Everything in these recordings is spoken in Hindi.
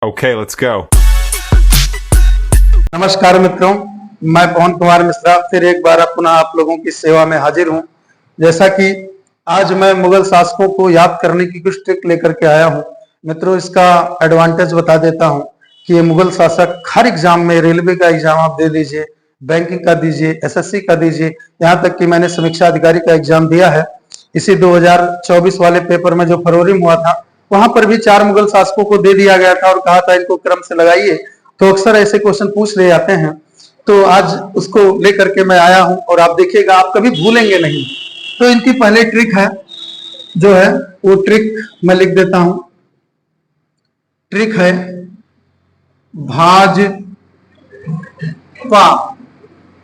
Okay, let's go. नमस्कार मित्रों, मैं पवन कुमार मिश्रा फिर एक बार पुनः आप लोगों की सेवा में हाजिर हूं। जैसा कि आज मैं मुगल शासकों को याद करने की कुछ ट्रिक लेकर के आया हूं। मित्रों, इसका एडवांटेज बता देता हूं कि ये मुगल शासक हर एग्जाम में, रेलवे का एग्जाम आप दे लीजिए, बैंकिंग का दीजिए, एसएससी का दीजिए, यहाँ तक कि मैंने समीक्षा अधिकारी का एग्जाम दिया है। इसी 2024 वाले पेपर में जो फरवरी में हुआ था, वहां पर भी 4 मुगल शासकों को दे दिया गया था और कहा था इनको क्रम से लगाइए। तो अक्सर ऐसे क्वेश्चन पूछ ले जाते हैं, तो आज उसको लेकर के मैं आया हूं और आप देखिएगा, आप कभी भूलेंगे नहीं। तो इनकी पहले ट्रिक है, जो है वो ट्रिक मैं लिख देता हूं। ट्रिक है भाजपा।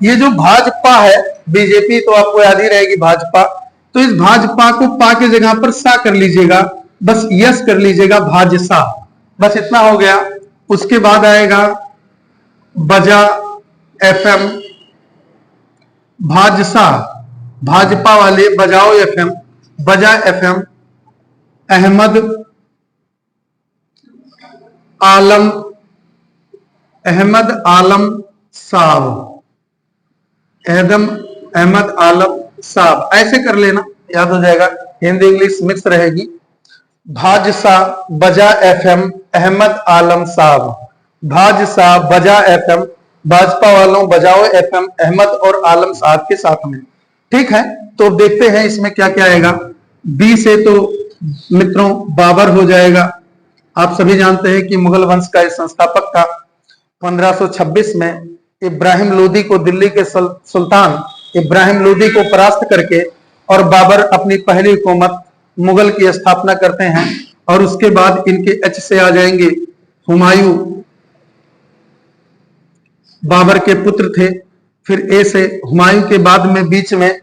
ये जो भाजपा है, बीजेपी तो आपको याद ही रहेगी भाजपा, तो इस भाजपा को पा की जगह पर सा कर लीजिएगा, बस यस कर लीजिएगा, भाजसा, बस इतना हो गया। उसके बाद आएगा बजा एफएम, भाजसा, भाजपा वाले बजाओ एफएम, बजा एफएम, अहमद आलम, अहमद आलम साहब, अहमद आलम साहब, ऐसे कर लेना, याद हो जाएगा। हिंदी इंग्लिश मिक्स रहेगी। भाजसा बजा एफएम अहमद आलम साहब, भाजसा बजा एफएम, भाजपा वालों बजाओ एफएम अहमद और आलम साहब के साथ में। ठीक है, तो देखते हैं इसमें क्या क्या आएगा। बी से तो मित्रों बाबर हो जाएगा। आप सभी जानते हैं कि मुगल वंश का संस्थापक था। 1526 में इब्राहिम लोदी को, दिल्ली के सुल्तान इब्राहिम लोदी को परास्त करके और बाबर अपनी पहली हुकूमत मुगल की स्थापना करते हैं। और उसके बाद इनके एच से आ जाएंगे हुमायूं, बाबर के पुत्र थे। फिर ए से हुमायूं के बाद में बीच में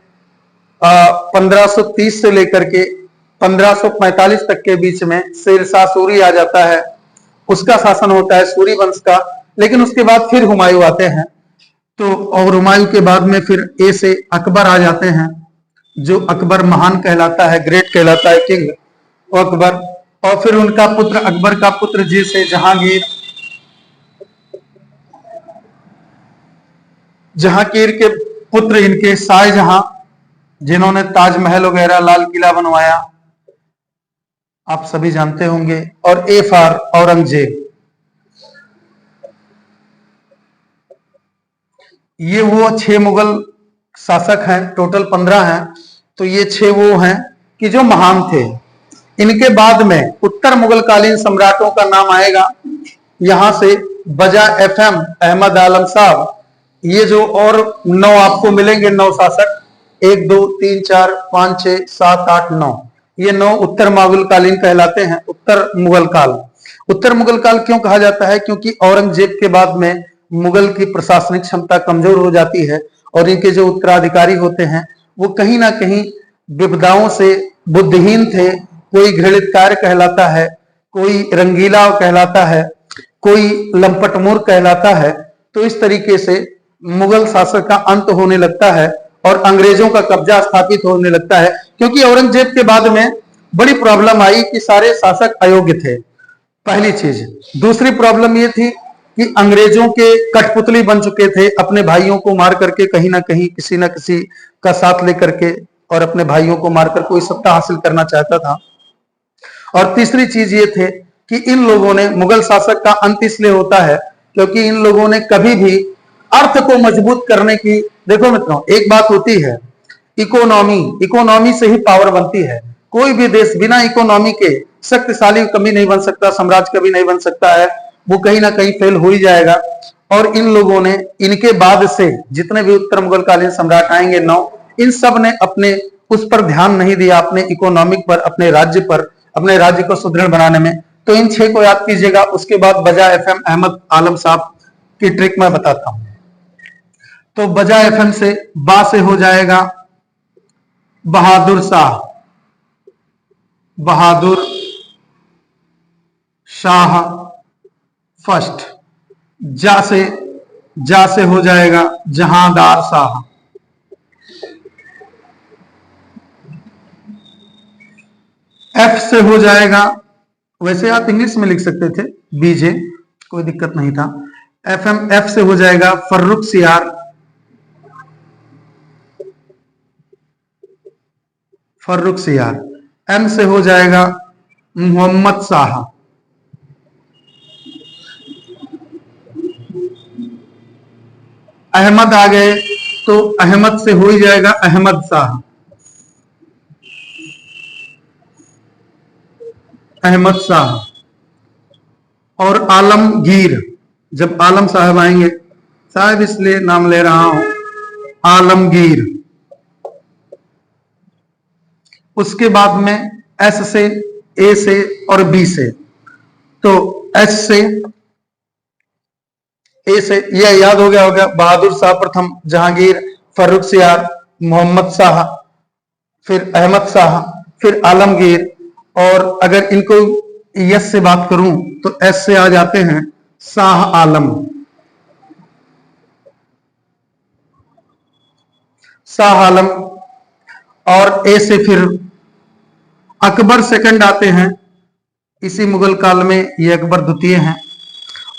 1530 से लेकर के 1545 तक के बीच में शेरशाह सूरी आ जाता है। उसका शासन होता है सूरी वंश का। लेकिन उसके बाद फिर हुमायूं आते हैं, तो और हुमायूं के बाद में फिर ए से अकबर आ जाते हैं, जो अकबर महान कहलाता है, ग्रेट कहलाता है, किंग अकबर। और फिर उनका पुत्र, अकबर का पुत्र जी से जहांगीर, जहांगीर के पुत्र इनके शाहजहां, जिन्होंने ताजमहल वगैरह, लाल किला बनवाया, आप सभी जानते होंगे। और ए फॉर औरंगजेब। ये वो 6 मुगल शासक हैं, टोटल 15 हैं। तो ये 6 वो हैं कि जो महान थे। इनके बाद में उत्तर मुगल कालीन सम्राटों का नाम आएगा। यहां से बजा एफएम अहमद आलम साहब, ये जो और 9 आपको मिलेंगे, 9 शासक, 1 2 3 4 5 6 7 8 9, ये 9 उत्तर मुगल कालीन कहलाते हैं। उत्तर मुगल काल, उत्तर मुगल काल क्यों कहा जाता है? क्योंकि औरंगजेब के बाद में मुगल की प्रशासनिक क्षमता कमजोर हो जाती है और इनके जो उत्तराधिकारी होते हैं वो कहीं ना कहीं विपदाओं से बुद्धिहीन थे। कोई घृणितकार कहलाता है, कोई रंगीला कहलाता है, कोई लंपट मूर्ख कहलाता है। तो इस तरीके से मुगल शासक का अंत होने लगता है और अंग्रेजों का कब्जा स्थापित होने लगता है। क्योंकि औरंगजेब के बाद में बड़ी प्रॉब्लम आई कि सारे शासक अयोग्य थे, पहली चीज। दूसरी प्रॉब्लम ये थी कि अंग्रेजों के कठपुतली बन चुके थे, अपने भाइयों को मार करके कहीं ना कहीं, किसी ना किसी का साथ लेकर के, और अपने भाइयों को मारकर कोई सत्ता हासिल करना चाहता था। और तीसरी चीज ये थे कि इन लोगों ने, मुगल शासक का अंत इसलिए होता है क्योंकि इन लोगों ने कभी भी अर्थ को मजबूत करने की, देखो मित्रों एक बात होती है, इकोनॉमी से ही पावर बनती है। कोई भी देश बिना इकोनॉमी के शक्तिशाली कभी नहीं बन सकता, साम्राज्य कभी नहीं बन सकता है, वो कहीं ना कहीं फेल हो ही जाएगा। और इन लोगों ने, इनके बाद से जितने भी उत्तर मुगल कालीन सम्राट आएंगे 9, इन सब ने अपने उस पर ध्यान नहीं दिया, अपने इकोनॉमिक पर, अपने राज्य पर, अपने राज्य को सुदृढ़ बनाने में। तो इन 6 को याद कीजिएगा। उसके बाद बजा एफएम अहमद आलम साहब की ट्रिक मैं बताता हूं। तो बजा एफएम से बा से हो जाएगा बहादुर शाह, बहादुर शाह फर्स्ट। जा से हो जाएगा जहांदार शाह। एफ से हो जाएगा, वैसे आप इंग्लिश में लिख सकते थे, बीजे, कोई दिक्कत नहीं था। FM, F से हो जाएगा फर्रुख सियार, फर्रुख सियार। M से हो जाएगा मोहम्मद शाह, अहमद आ गए तो अहमद से हो ही जाएगा अहमद शाह, अहमद शाह। और आलमगीर, जब आलम साहब आएंगे, शायद इसलिए नाम ले रहा हूं, आलमगीर। उसके बाद में S से, A से और B से, तो S से, A से यह याद हो गया होगा, बहादुर शाह प्रथम, जहांगीर, फर्रुख सियार, मोहम्मद शाह, फिर अहमद शाह, फिर आलमगीर। और अगर इनको यस से बात करूं तो S से आ जाते हैं शाह आलम, शाह आलम। और ए से फिर अकबर सेकंड आते हैं, इसी मुगल काल में ये अकबर द्वितीय हैं।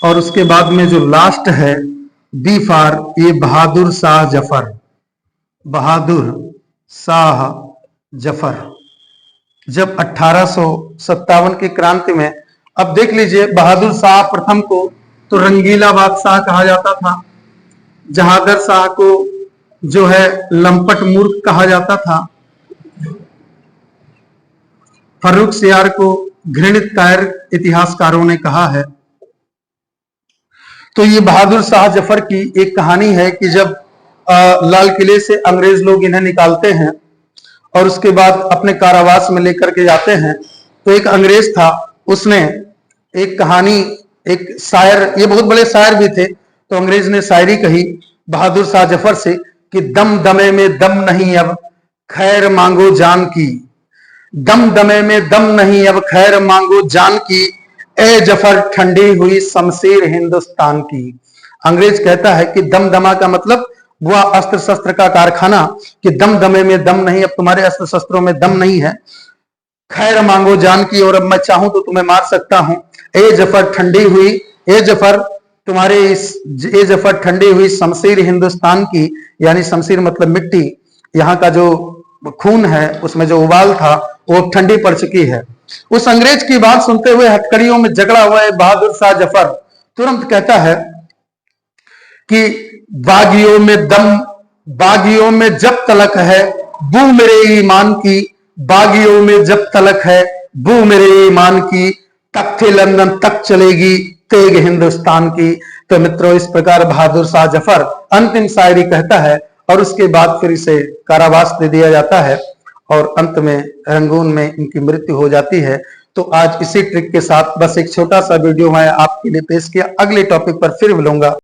और उसके बाद में जो लास्ट है बी फार, ये बहादुर शाह जफर, बहादुर शाह जफर। जब 1857 की क्रांति में, अब देख लीजिए, बहादुर शाह प्रथम को तो रंगीला बादशाह कहा जाता था, जहांगीर शाह को जो है लंपट मूर्ख कहा जाता था, फर्रुख सियार को घृणित कायर इतिहासकारों ने कहा है। तो ये बहादुर शाह जफर की एक कहानी है कि जब लाल किले से अंग्रेज लोग इन्हें निकालते हैं और उसके बाद अपने कारावास में लेकर के जाते हैं, तो एक अंग्रेज था, उसने एक कहानी, एक शायर, ये बहुत बड़े शायर भी थे, तो अंग्रेज ने शायरी कही बहादुर शाह जफर से कि दम दमे में दम नहीं अब खैर मांगो जान की, दम दमे में दम नहीं अब खैर मांगो जान की, ए जफर ठंडी हुई शमशीर हिंदुस्तान की। अंग्रेज कहता है कि दम दमा का मतलब वह अस्त्र शस्त्र का कारखाना, कि दम दमे में दम नहीं, अब तुम्हारे अस्त्र शस्त्रों में दम नहीं है, खैर मांगो जान की, और अब मैं चाहूं तो तुम्हें मार सकता हूं। ए जफर ठंडी हुई, ए जफर तुम्हारे इस, ए जफर ठंडी हुई शमशीर हिंदुस्तान की, यानी शमशीर मतलब मिट्टी, यहाँ का जो खून है उसमें जो उबाल था वो ठंडी पड़ चुकी है। उस अंग्रेज की बात सुनते हुए हथकड़ियों में जकड़ा हुआ है बहादुर शाह जफर तुरंत कहता है कि बागियों में दम, बागियों में जब तलक है बू मेरे ईमान की, बागियों में जब तलक है बू मेरे ईमान की, तख्ते लंदन तक चलेगी तेग हिंदुस्तान की। तो मित्रों, इस प्रकार बहादुर शाह जफर अंतिम शायरी कहता है और उसके बाद फिर इसे कारावास दे दिया जाता है और अंत में रंगून में इनकी मृत्यु हो जाती है। तो आज इसी ट्रिक के साथ बस एक छोटा सा वीडियो मैं आपके लिए पेश किया। अगले टॉपिक पर फिर मिलूंगा।